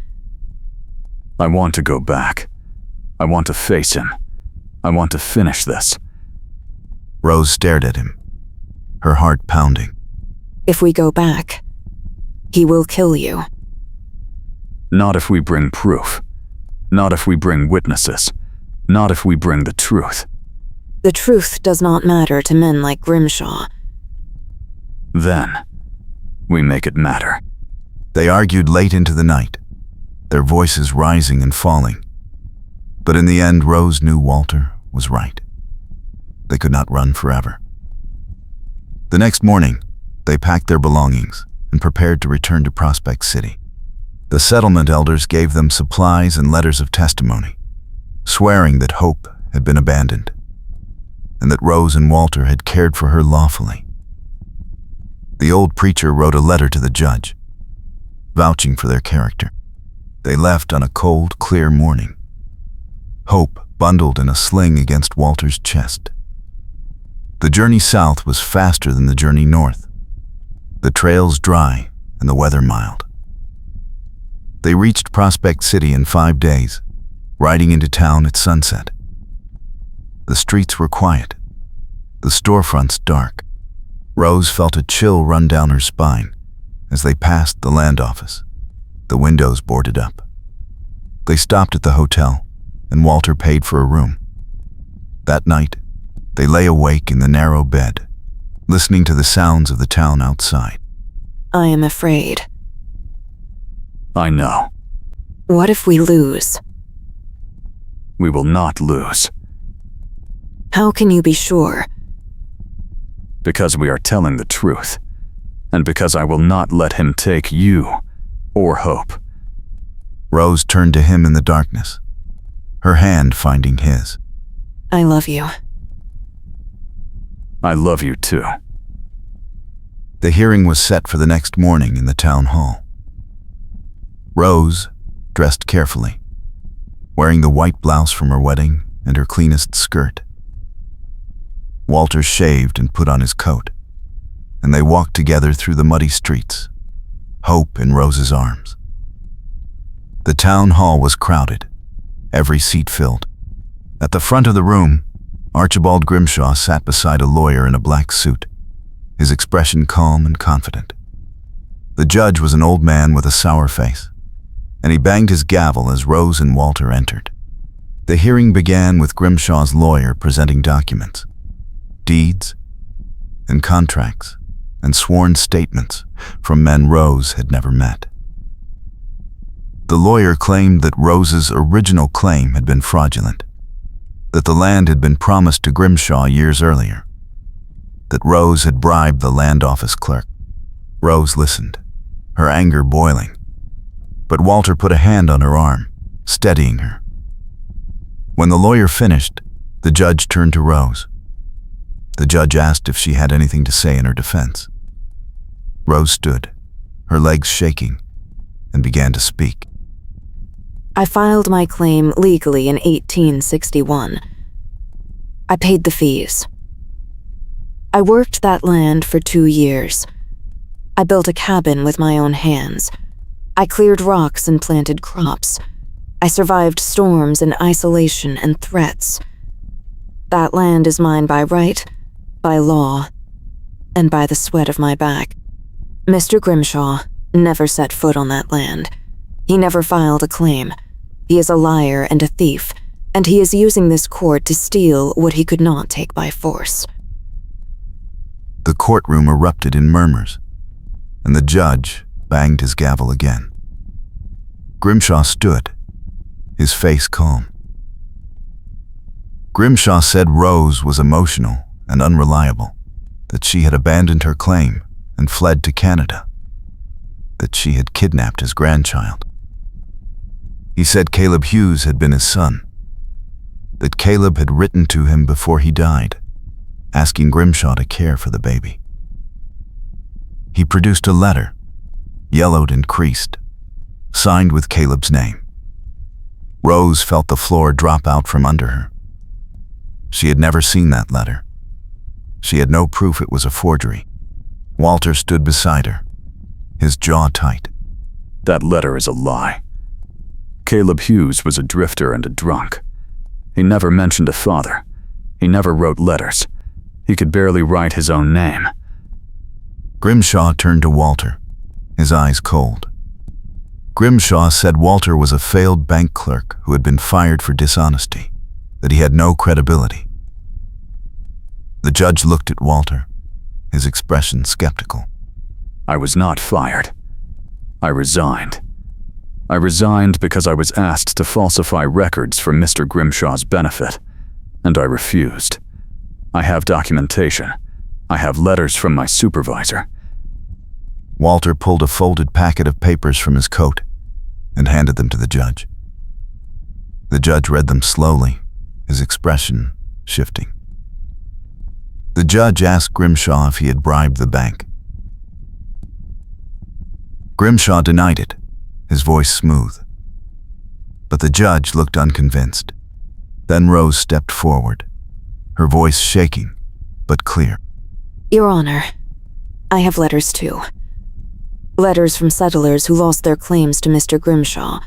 I want to go back. I want to face him. I want to finish this. Rose stared at him, her heart pounding. If we go back, he will kill you. Not if we bring proof. Not if we bring witnesses. Not if we bring the truth. The truth does not matter to men like Grimshaw. Then, we make it matter. They argued late into the night, their voices rising and falling. But in the end, Rose knew Walter was right. They could not run forever. The next morning, they packed their belongings and prepared to return to Prospect City. The settlement elders gave them supplies and letters of testimony, swearing that Hope had been abandoned, and that Rose and Walter had cared for her lawfully. The old preacher wrote a letter to the judge, vouching for their character. They left on a cold, clear morning, Hope bundled in a sling against Walter's chest. The journey south was faster than the journey north, the trails dry and the weather mild. They reached Prospect City in 5 days, riding into town at sunset. The streets were quiet, the storefronts dark. Rose felt a chill run down her spine as they passed the land office, the windows boarded up. They stopped at the hotel, and Walter paid for a room. That night, they lay awake in the narrow bed, listening to the sounds of the town outside. I am afraid. I know. What if we lose? We will not lose. How can you be sure? Because we are telling the truth, and because I will not let him take you or Hope. Rose turned to him in the darkness, her hand finding his. I love you. I love you too. The hearing was set for the next morning in the town hall. Rose, dressed carefully, wearing the white blouse from her wedding and her cleanest skirt. Walter shaved and put on his coat, and they walked together through the muddy streets, Hope in Rose's arms. The town hall was crowded, every seat filled. At the front of the room, Archibald Grimshaw sat beside a lawyer in a black suit, his expression calm and confident. The judge was an old man with a sour face, and he banged his gavel as Rose and Walter entered. The hearing began with Grimshaw's lawyer presenting documents, deeds, and contracts, and sworn statements from men Rose had never met. The lawyer claimed that Rose's original claim had been fraudulent, that the land had been promised to Grimshaw years earlier, that Rose had bribed the land office clerk. Rose listened, her anger boiling, but Walter put a hand on her arm, steadying her. When the lawyer finished, the judge turned to Rose. The judge asked if she had anything to say in her defense. Rose stood, her legs shaking, and began to speak. I filed my claim legally in 1861. I paid the fees. I worked that land for 2 years. I built a cabin with my own hands. I cleared rocks and planted crops. I survived storms and isolation and threats. That land is mine by right, by law, and by the sweat of my back. Mr. Grimshaw never set foot on that land. He never filed a claim. He is a liar and a thief, and he is using this court to steal what he could not take by force. The courtroom erupted in murmurs, and the judge banged his gavel again. Grimshaw stood, his face calm. Grimshaw said Rose was emotional and unreliable, that she had abandoned her claim and fled to Canada, that she had kidnapped his grandchild. He said Caleb Hughes had been his son, that Caleb had written to him before he died, asking Grimshaw to care for the baby. He produced a letter, yellowed and creased, signed with Caleb's name. Rose felt the floor drop out from under her. She had never seen that letter. She had no proof it was a forgery. Walter stood beside her, his jaw tight. That letter is a lie. Caleb Hughes was a drifter and a drunk. He never mentioned a father. He never wrote letters. He could barely write his own name. Grimshaw turned to Walter, his eyes cold. Grimshaw said Walter was a failed bank clerk who had been fired for dishonesty, that he had no credibility. The judge looked at Walter, his expression skeptical. I was not fired. I resigned. I resigned because I was asked to falsify records for Mr. Grimshaw's benefit, and I refused. I have documentation. I have letters from my supervisor. Walter pulled a folded packet of papers from his coat and handed them to the judge. The judge read them slowly, his expression shifting. The judge asked Grimshaw if he had bribed the bank. Grimshaw denied it, his voice smooth. But the judge looked unconvinced. Then Rose stepped forward, her voice shaking, but clear. Your Honor, I have letters too. Letters from settlers who lost their claims to Mr. Grimshaw.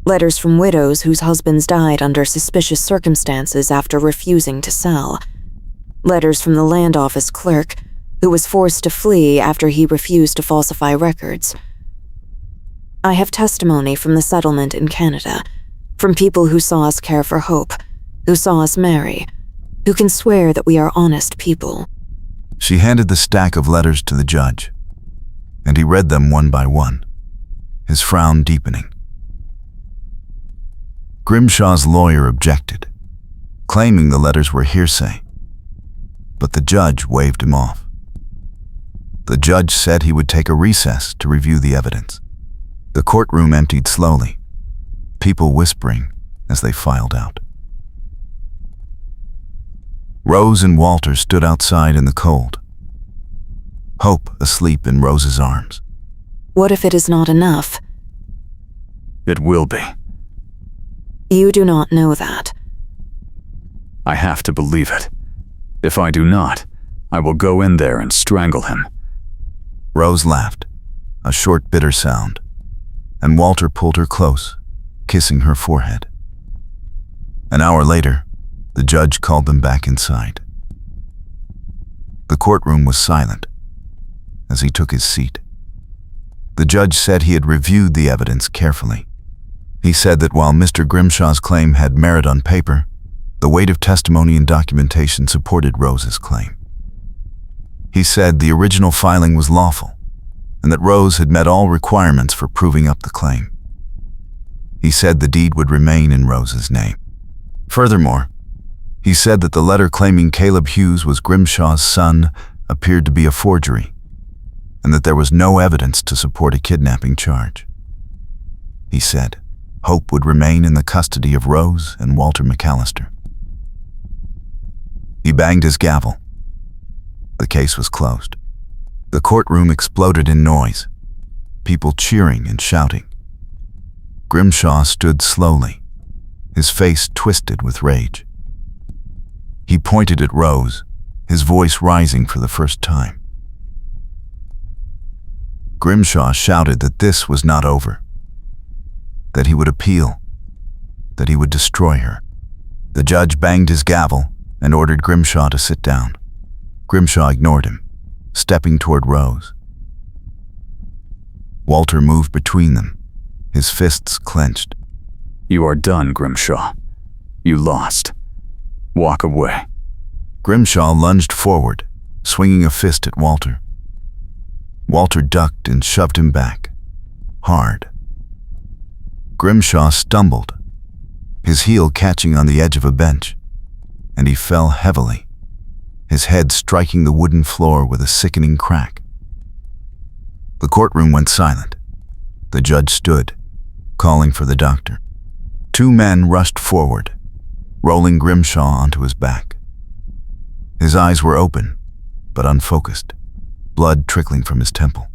Letters from widows whose husbands died under suspicious circumstances after refusing to sell. Letters from the land office clerk, who was forced to flee after he refused to falsify records. I have testimony from the settlement in Canada, from people who saw us care for Hope, who saw us marry, who can swear that we are honest people. She handed the stack of letters to the judge, and he read them one by one, his frown deepening. Grimshaw's lawyer objected, claiming the letters were hearsay, but the judge waved him off. The judge said he would take a recess to review the evidence. The courtroom emptied slowly, people whispering as they filed out. Rose and Walter stood outside in the cold, Hope asleep in Rose's arms. What if it is not enough? It will be. You do not know that. I have to believe it. If I do not, I will go in there and strangle him. Rose laughed, a short bitter sound, and Walter pulled her close, kissing her forehead. An hour later, the judge called them back inside. The courtroom was silent as he took his seat. The judge said he had reviewed the evidence carefully. He said that while Mr. Grimshaw's claim had merit on paper, the weight of testimony and documentation supported Rose's claim. He said the original filing was lawful, and that Rose had met all requirements for proving up the claim. He said the deed would remain in Rose's name. Furthermore, he said that the letter claiming Caleb Hughes was Grimshaw's son appeared to be a forgery, and that there was no evidence to support a kidnapping charge. He said Hope would remain in the custody of Rose and Walter McAllister. He banged his gavel. The case was closed. The courtroom exploded in noise, people cheering and shouting. Grimshaw stood slowly, his face twisted with rage. He pointed at Rose, his voice rising for the first time. Grimshaw shouted that this was not over, that he would appeal, that he would destroy her. The judge banged his gavel and ordered Grimshaw to sit down. Grimshaw ignored him, stepping toward Rose. Walter moved between them, his fists clenched. You are done, Grimshaw. You lost. Walk away. Grimshaw lunged forward, swinging a fist at Walter. Walter ducked and shoved him back, hard. Grimshaw stumbled, his heel catching on the edge of a bench, and he fell heavily, his head striking the wooden floor with a sickening crack. The courtroom went silent. The judge stood, calling for the doctor. Two men rushed forward, rolling Grimshaw onto his back. His eyes were open, but unfocused, blood trickling from his temple.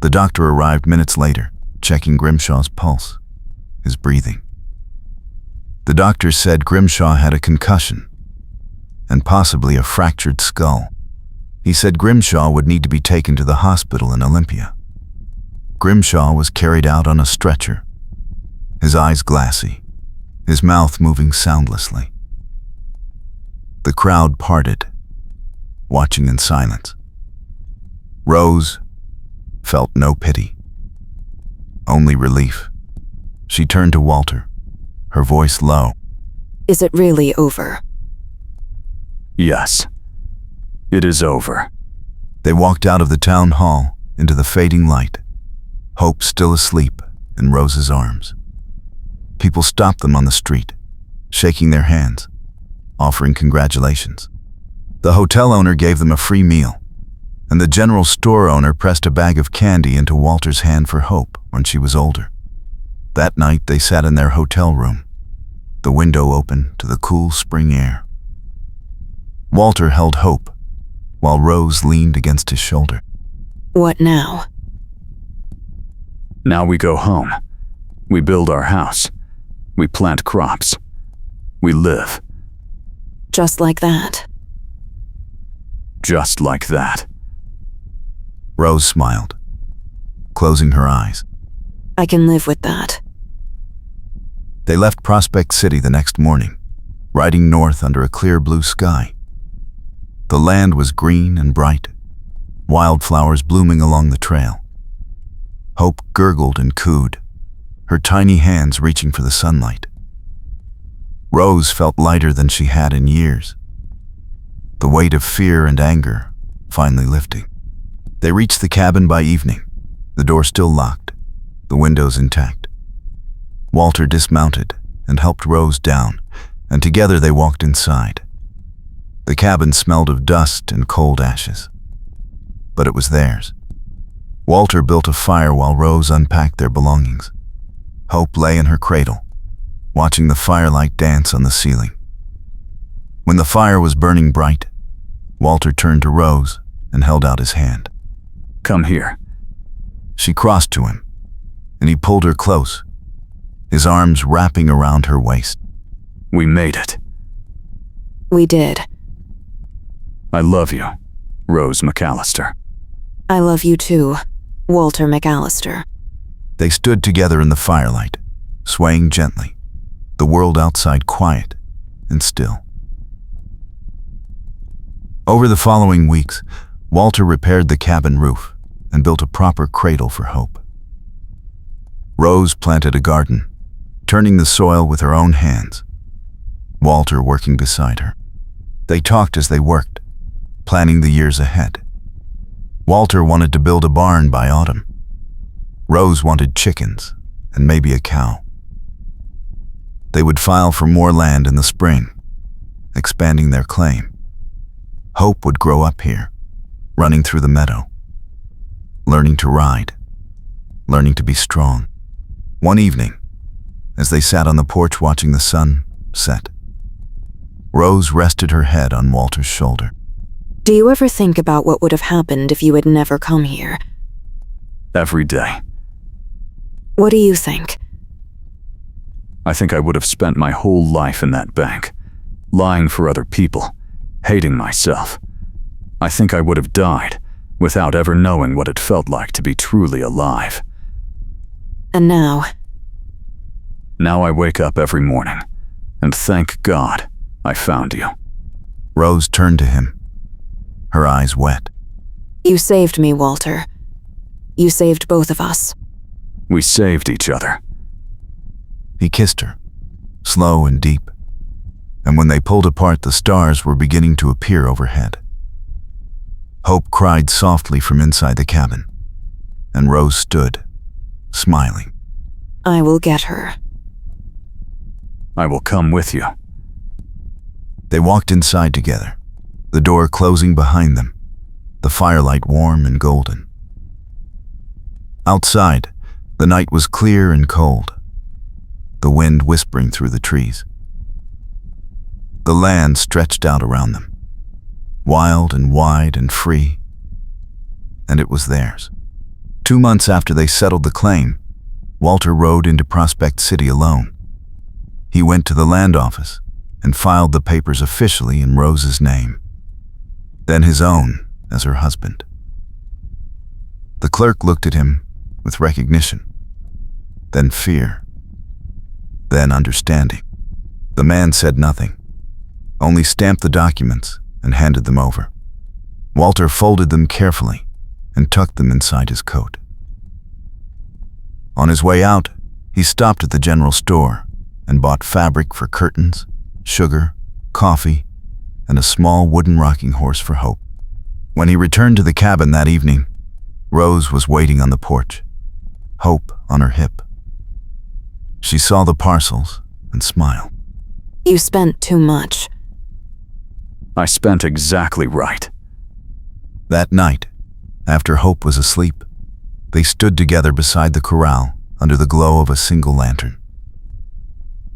The doctor arrived minutes later, checking Grimshaw's pulse, his breathing. The doctor said Grimshaw had a concussion and possibly a fractured skull. He said Grimshaw would need to be taken to the hospital in Olympia. Grimshaw was carried out on a stretcher, his eyes glassy, his mouth moving soundlessly. The crowd parted, watching in silence. Rose felt no pity, only relief. She turned to Walter, her voice low. Is it really over? Yes, it is over. They walked out of the town hall into the fading light, Hope still asleep in Rose's arms. People stopped them on the street, shaking their hands, offering congratulations. The hotel owner gave them a free meal, and the general store owner pressed a bag of candy into Walter's hand for Hope when she was older. That night they sat in their hotel room, the window open to the cool spring air. Walter held Hope, while Rose leaned against his shoulder. What now? Now we go home. We build our house. We plant crops. We live. Just like that? Just like that. Rose smiled, closing her eyes. I can live with that. They left Prospect City the next morning, riding north under a clear blue sky. The land was green and bright, wildflowers blooming along the trail. Hope gurgled and cooed, her tiny hands reaching for the sunlight. Rose felt lighter than she had in years, the weight of fear and anger finally lifting. They reached the cabin by evening, the door still locked, the windows intact. Walter dismounted and helped Rose down, and together they walked inside. The cabin smelled of dust and cold ashes, but it was theirs. Walter built a fire while Rose unpacked their belongings. Hope lay in her cradle, watching the firelight dance on the ceiling. When the fire was burning bright, Walter turned to Rose and held out his hand. Come here. She crossed to him, and he pulled her close, his arms wrapping around her waist. We made it. We did. I love you, Rose McAllister. I love you too, Walter McAllister. They stood together in the firelight, swaying gently, the world outside quiet and still. Over the following weeks, Walter repaired the cabin roof and built a proper cradle for Hope. Rose planted a garden, turning the soil with her own hands, Walter working beside her. They talked as they worked, planning the years ahead. Walter wanted to build a barn by autumn. Rose wanted chickens and maybe a cow. They would file for more land in the spring, expanding their claim. Hope would grow up here, running through the meadow, learning to ride, learning to be strong. One evening, as they sat on the porch watching the sun set, Rose rested her head on Walter's shoulder. Do you ever think about what would have happened if you had never come here? Every day. What do you think? I think I would have spent my whole life in that bank, lying for other people, hating myself. I think I would have died without ever knowing what it felt like to be truly alive. And now? Now I wake up every morning, and thank God I found you. Rose turned to him, her eyes wet. You saved me, Walter. You saved both of us. We saved each other. He kissed her, slow and deep, and when they pulled apart, the stars were beginning to appear overhead. Hope cried softly from inside the cabin, and Rose stood, smiling. I will get her. I will come with you. They walked inside together, the door closing behind them, the firelight warm and golden. Outside, the night was clear and cold, the wind whispering through the trees. The land stretched out around them, wild and wide and free, and it was theirs. 2 months after they settled the claim, Walter rode into Prospect City alone. He went to the land office and filed the papers officially in Rose's name, then his own as her husband. The clerk looked at him with recognition, then fear, then understanding. The man said nothing, only stamped the documents and handed them over. Walter folded them carefully and tucked them inside his coat. On his way out, he stopped at the general store and bought fabric for curtains, sugar, coffee, and a small wooden rocking horse for Hope. When he returned to the cabin that evening, Rose was waiting on the porch, Hope on her hip. She saw the parcels and smiled. You spent too much. I spent exactly right. That night, after Hope was asleep, they stood together beside the corral under the glow of a single lantern.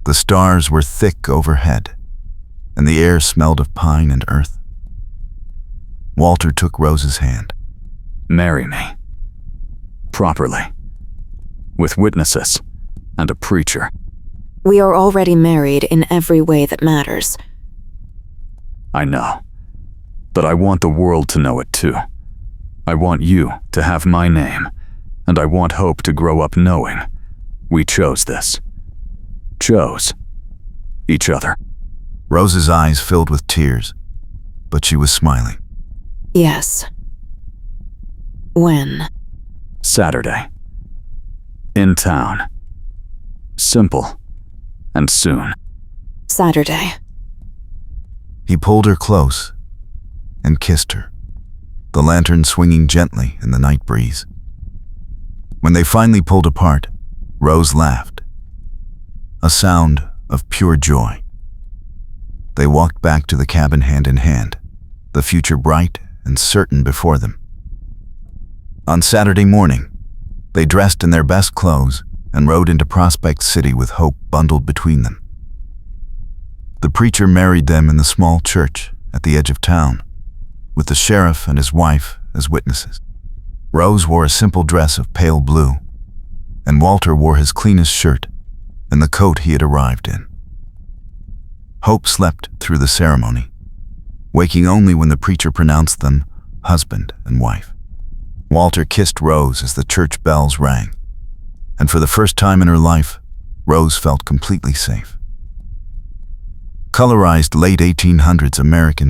The stars were thick overhead, and the air smelled of pine and earth. Walter took Rose's hand. Marry me. Properly. With witnesses and a preacher. We are already married in every way that matters. I know. But I want the world to know it too. I want you to have my name, and I want Hope to grow up knowing we chose this. chose each other. Rose's eyes filled with tears, but she was smiling. Yes. When? Saturday. In town. Simple. And soon. Saturday. He pulled her close and kissed her, the lantern swinging gently in the night breeze. When they finally pulled apart, Rose laughed, a sound of pure joy. They walked back to the cabin hand in hand, the future bright and certain before them. On Saturday morning, they dressed in their best clothes and rode into Prospect City with hope bundled between them. The preacher married them in the small church at the edge of town, with the sheriff and his wife as witnesses. Rose wore a simple dress of pale blue, and Walter wore his cleanest shirt and the coat he had arrived in. Hope slept through the ceremony, waking only when the preacher pronounced them husband and wife. Walter kissed Rose as the church bells rang, and for the first time in her life, Rose felt completely safe. Colorized late 1800s American